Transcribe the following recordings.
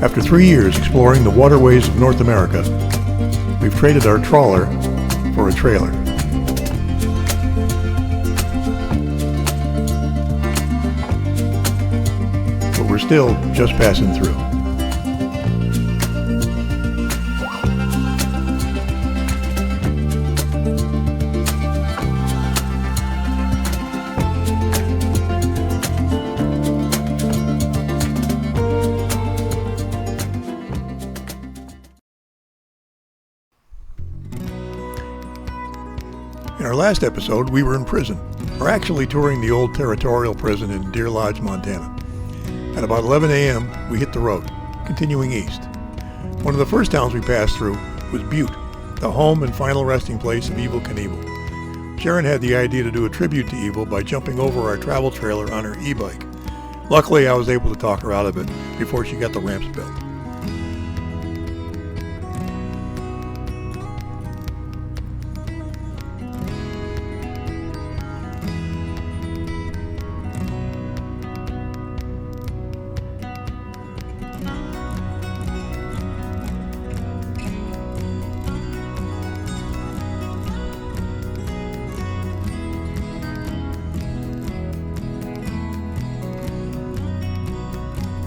After 3 years exploring the waterways of North America, we've traded our trawler for a trailer. But we're still just passing through. In our last episode, we were in prison, or actually touring the old territorial prison in Deer Lodge, Montana. At about 11 a.m., we hit the road, continuing east. One of the first towns we passed through was Butte, the home and final resting place of Evel Knievel. Sharon had the idea to do a tribute to Evel by jumping over our travel trailer on her e-bike. Luckily, I was able to talk her out of it before she got the ramps built.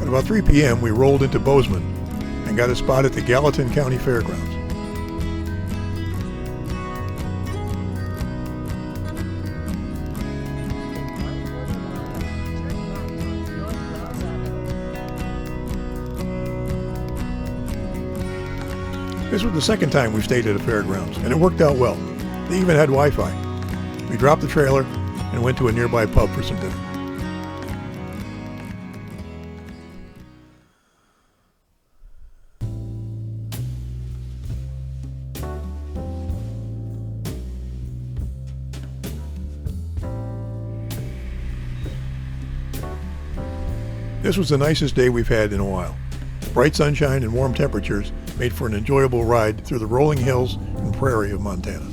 At about 3 p.m., we rolled into Bozeman and got a spot at the Gallatin County Fairgrounds. This was the second time we've stayed at a fairgrounds, and it worked out well. They even had Wi-Fi. We dropped the trailer and went to a nearby pub for some dinner. This was the nicest day we've had in a while. Bright sunshine and warm temperatures made for an enjoyable ride through the rolling hills and prairie of Montana.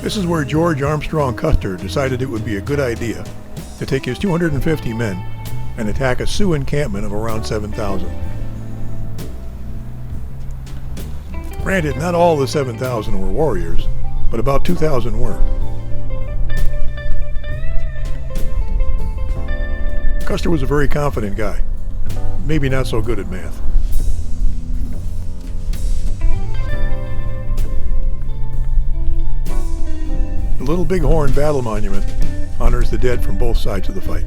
This is where George Armstrong Custer decided it would be a good idea to take his 250 men and attack a Sioux encampment of around 7,000. Granted, not all the 7,000 were warriors, but about 2,000 were. Custer was a very confident guy, maybe not so good at math. The little Bighorn battle monument honors the dead from both sides of the fight.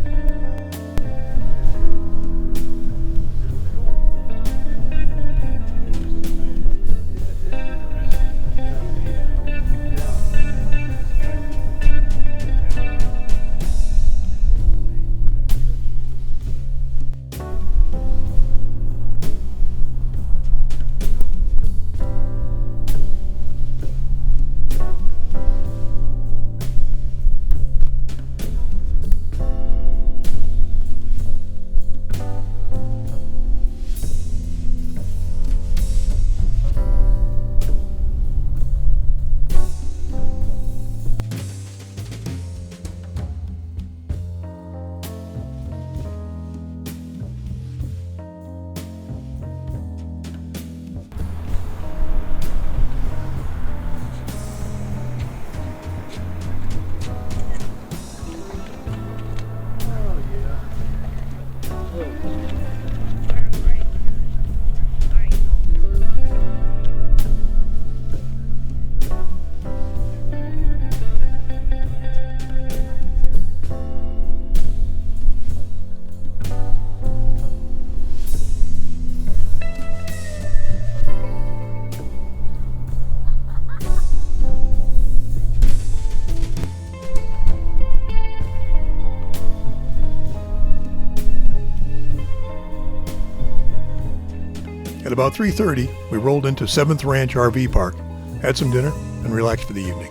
At about 3:30, we rolled into 7th Ranch RV Park, had some dinner, and relaxed for the evening.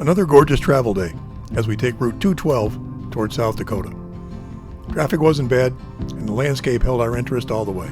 Another gorgeous travel day as we take Route 212 towards South Dakota. Traffic wasn't bad, and the landscape held our interest all the way.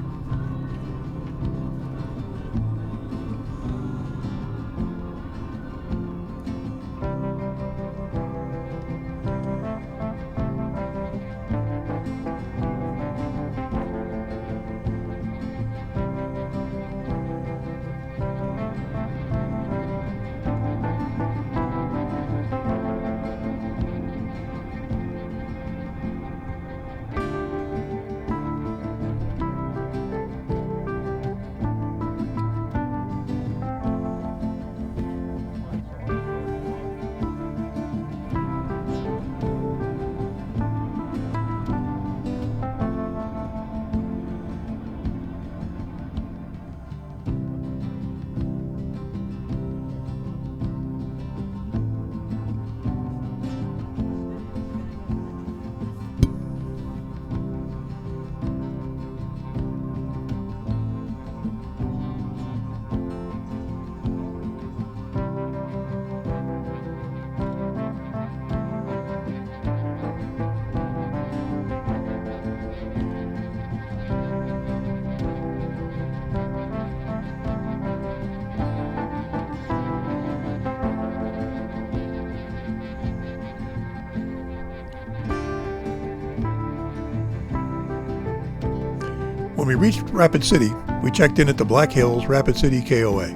When we reached Rapid City, we checked in at the Black Hills Rapid City KOA.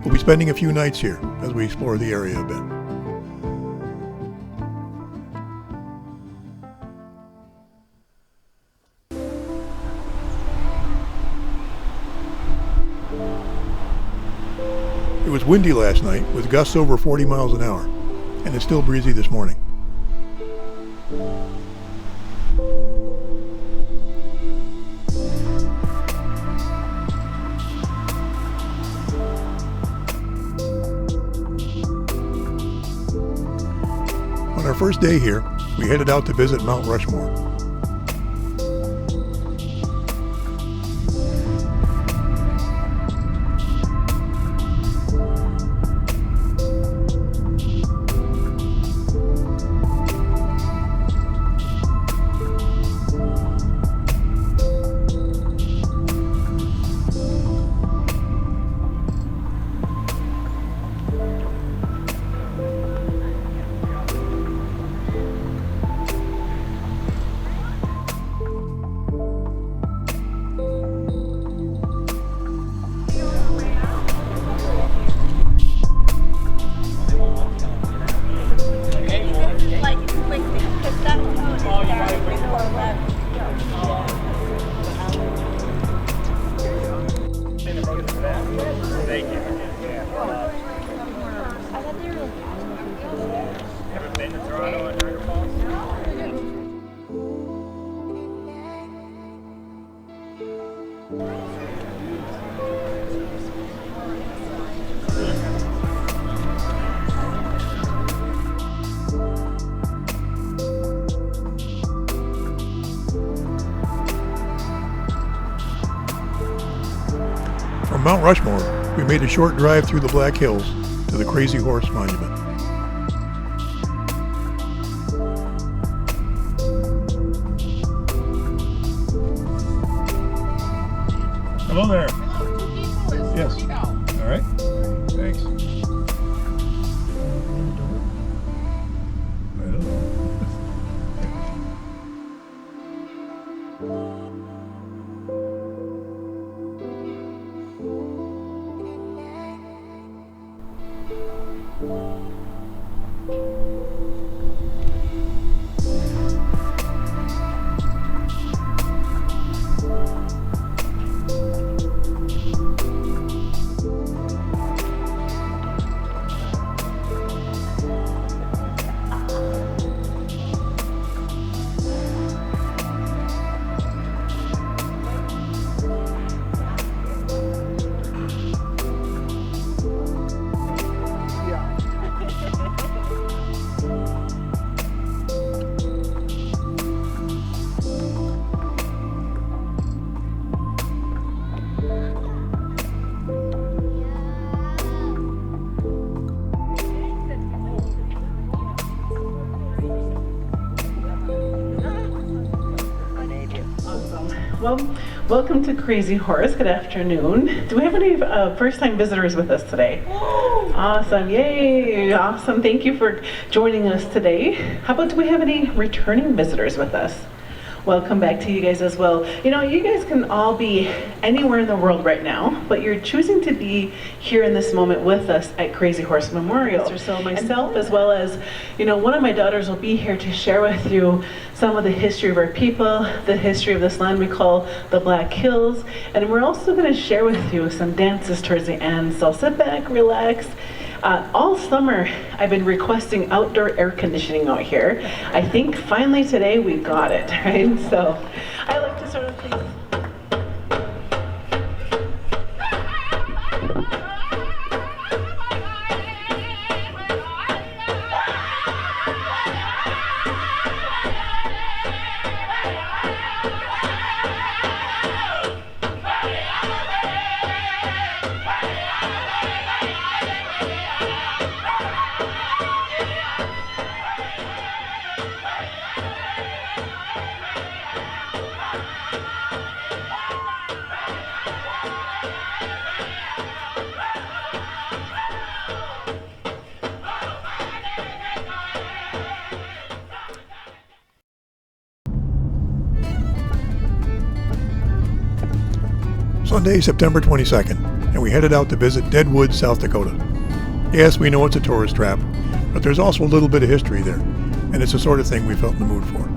We'll be spending a few nights here as we explore the area a bit. It was windy last night with gusts over 40 miles an hour, and it's still breezy this morning. On our first day here, we headed out to visit Mount Rushmore. From Mount Rushmore, we made a short drive through the Black Hills to the Crazy Horse Monument. Hello there. Yes. All right. Thanks. I don't know. Well, welcome to Crazy Horse. Good afternoon. Do we have any first-time visitors with us today? Awesome. Yay. Awesome. Thank you for joining us today. How about do we have any returning visitors with us? Welcome back to you guys as well. You know, you guys can all be anywhere in the world right now, but you're choosing to be here in this moment with us at Crazy Horse Memorial. So myself, as well as, you know, one of my daughters will be here to share with you some of the history of our people, the history of this land we call the Black Hills, and we're also going to share with you some dances towards the end. So sit back, relax. All summer, I've been requesting outdoor air conditioning out here. I think finally today we got it, right? So I like to sort of think. Sunday, September 22nd, and we headed out to visit Deadwood, South Dakota. Yes, we know it's a tourist trap, but there's also a little bit of history there, and it's the sort of thing we felt in the mood for.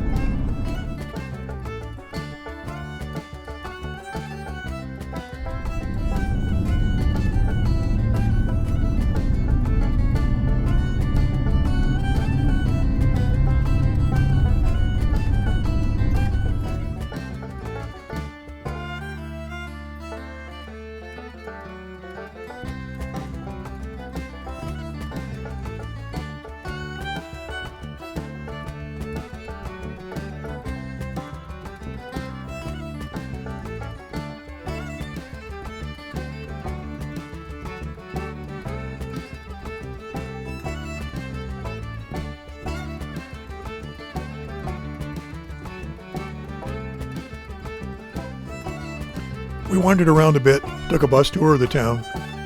We wandered around a bit, took a bus tour of the town,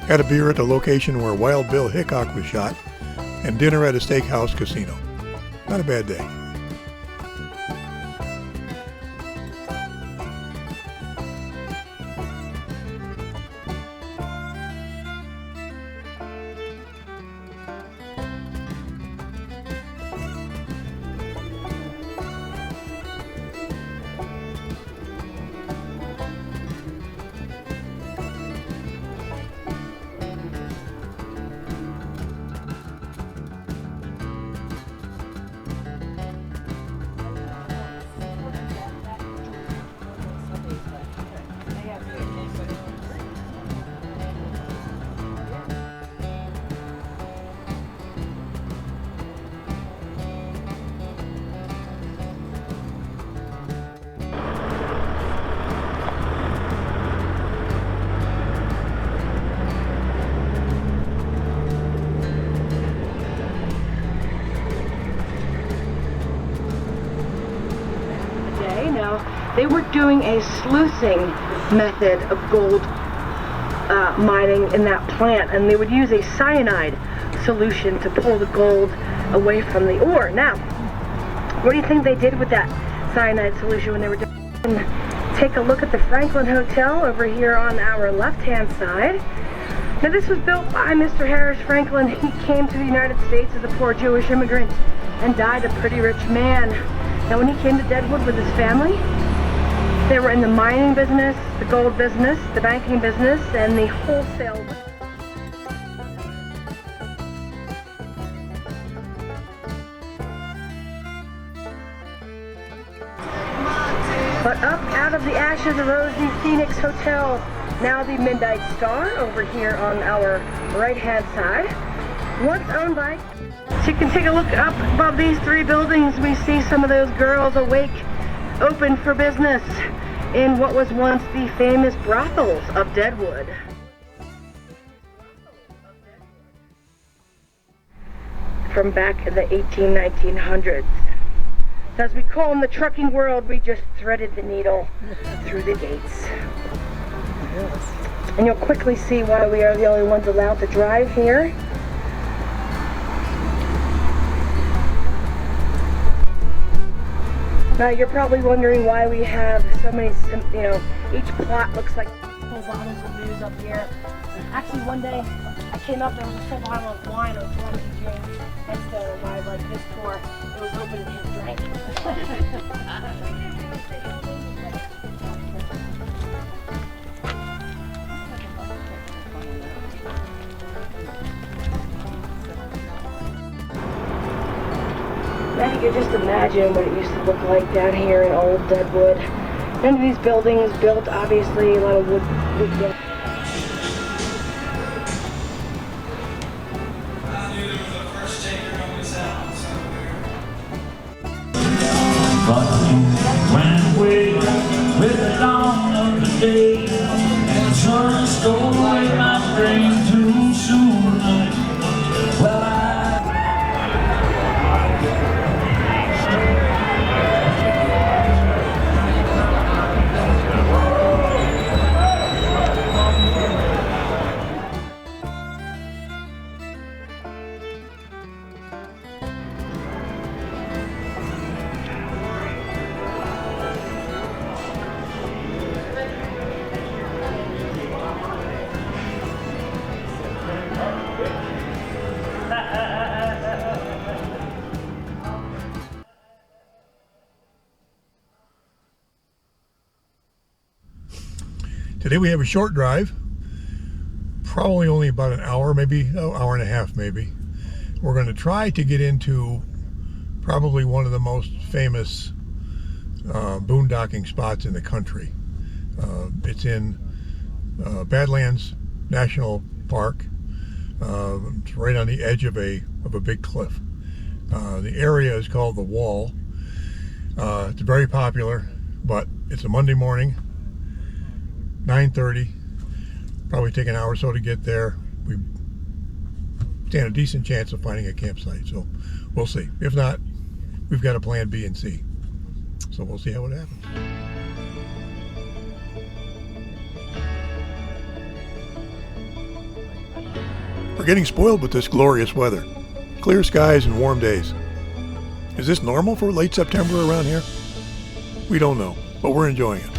had a beer at the location where Wild Bill Hickok was shot, and dinner at a steakhouse casino. Not a bad day. They were doing a sluicing method of gold mining in that plant, and they would use a cyanide solution to pull the gold away from the ore. Now, what do you think they did with that cyanide solution when they were doing? Take a look at the Franklin Hotel over here on our left-hand side. Now, this was built by Mr. Harris Franklin. He came to the United States as a poor Jewish immigrant and died a pretty rich man. Now, when he came to Deadwood with his family, they were in the mining business, the gold business, the banking business, and the wholesale. But up out of the ashes arose the Phoenix Hotel, now the Midnight Star, over here on our right-hand side. Once owned by... So you can take a look up above these three buildings. We see some of those girls awake, open for business in what was once the famous brothels of Deadwood. From back in the 1900s. As we call in the trucking world, we just threaded the needle through the gates. And you'll quickly see why we are the only ones allowed to drive here. Now you're probably wondering why we have so many, each plot looks like full bottles of booze up here. Actually, one day I came up, there was a full bottle of wine I was trying to drink. Next to my this pour, it was open and he drank. Now you can just imagine what it used to look like down here in old Deadwood. None of these buildings built, obviously, a lot of wood buildings. Went away with the dawn of the day, and the sun stole away my brain too soon. Well, Today we have a short drive, probably only about an hour, maybe an hour and a half maybe. We're going to try to get into probably one of the most famous boondocking spots in the country. It's in Badlands National Park. It's right on the edge of a big cliff. The area is called The Wall. It's very popular, but it's a Monday morning, 9:30. Probably take an hour or so to get there. We stand a decent chance of finding a campsite, so we'll see. If not, we've got a plan B and C. So we'll see how it happens. We're getting spoiled with this glorious weather. Clear skies and warm days. Is this normal for late September around here? We don't know, but we're enjoying it.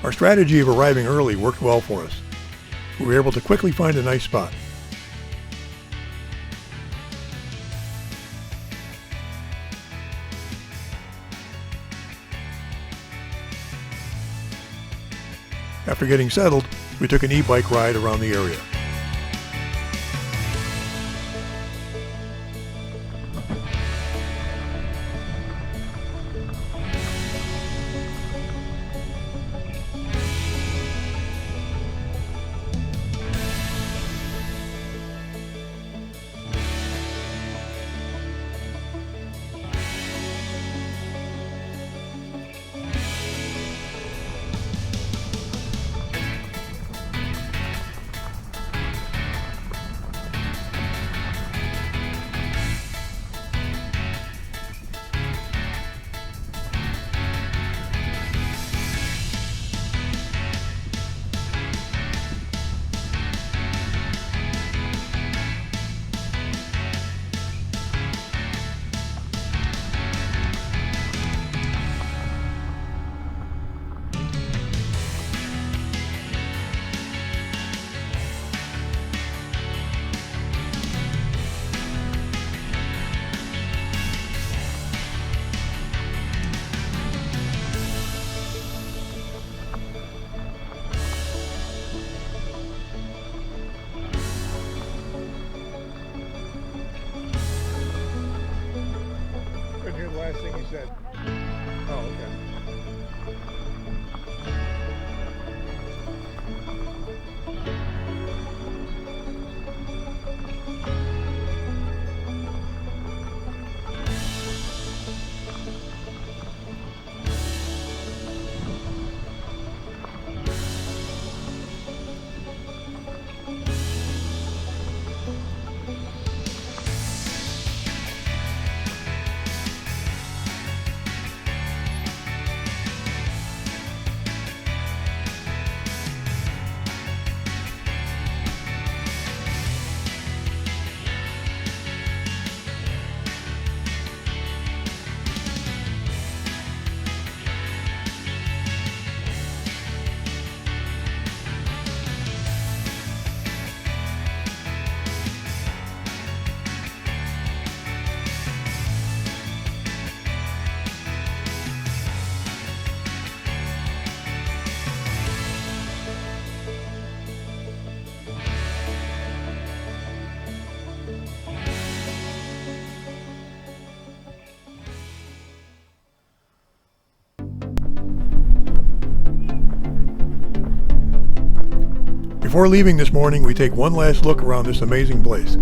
Our strategy of arriving early worked well for us. We were able to quickly find a nice spot. After getting settled, we took an e-bike ride around the area. Couldn't hear the last thing he said. Oh, okay. Before leaving this morning, we take one last look around this amazing place.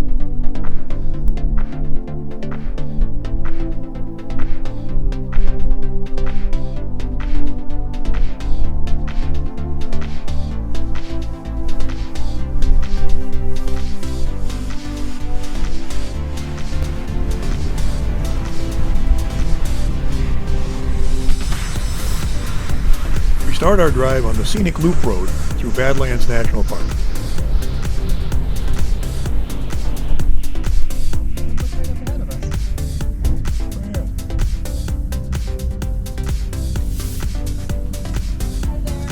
We start our drive on the scenic loop road through Badlands National Park.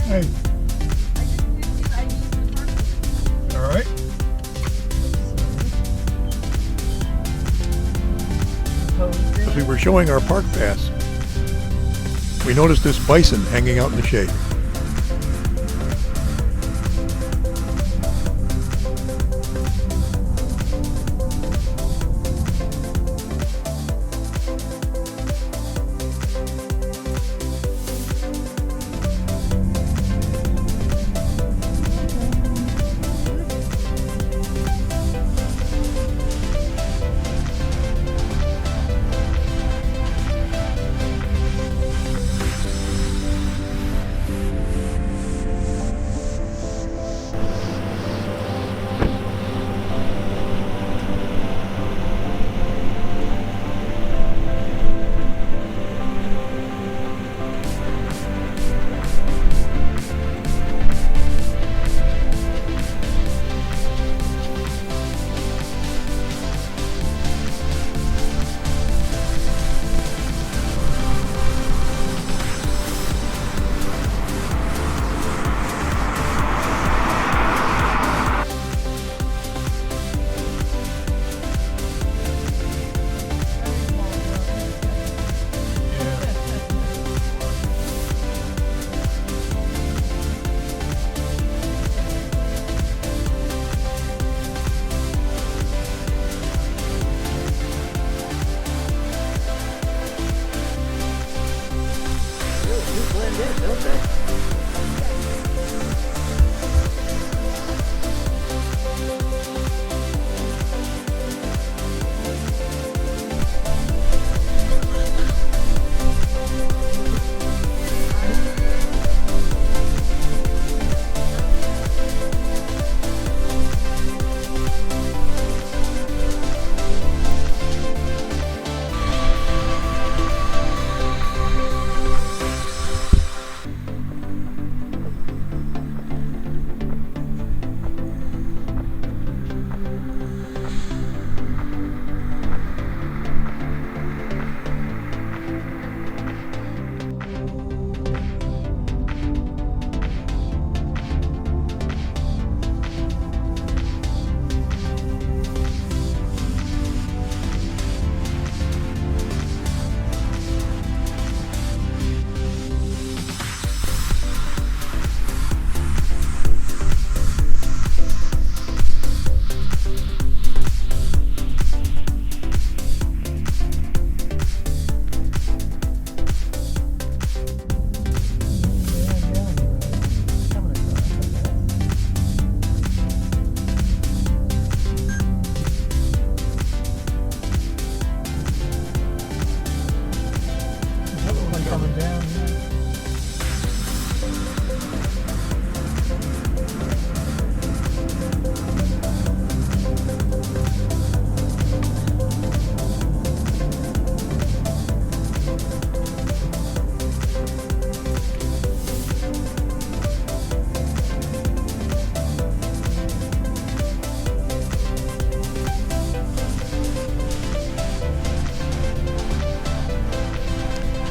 Hey. All right. As we were showing our park pass, we noticed this bison hanging out in the shade.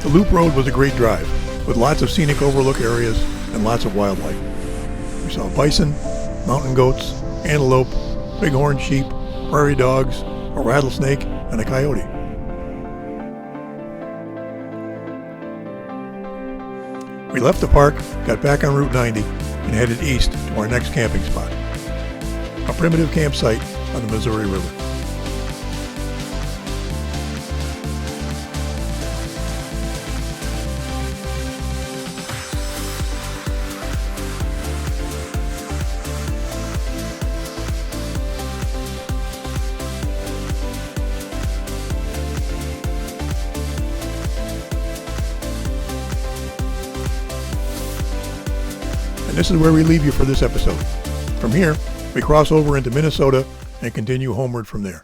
The loop road was a great drive, with lots of scenic overlook areas and lots of wildlife. We saw bison, mountain goats, antelope, bighorn sheep, prairie dogs, a rattlesnake, and a coyote. We left the park, got back on Route 90, and headed east to our next camping spot, a primitive campsite on the Missouri River. And this is where we leave you for this episode. From here, we cross over into Minnesota and continue homeward from there.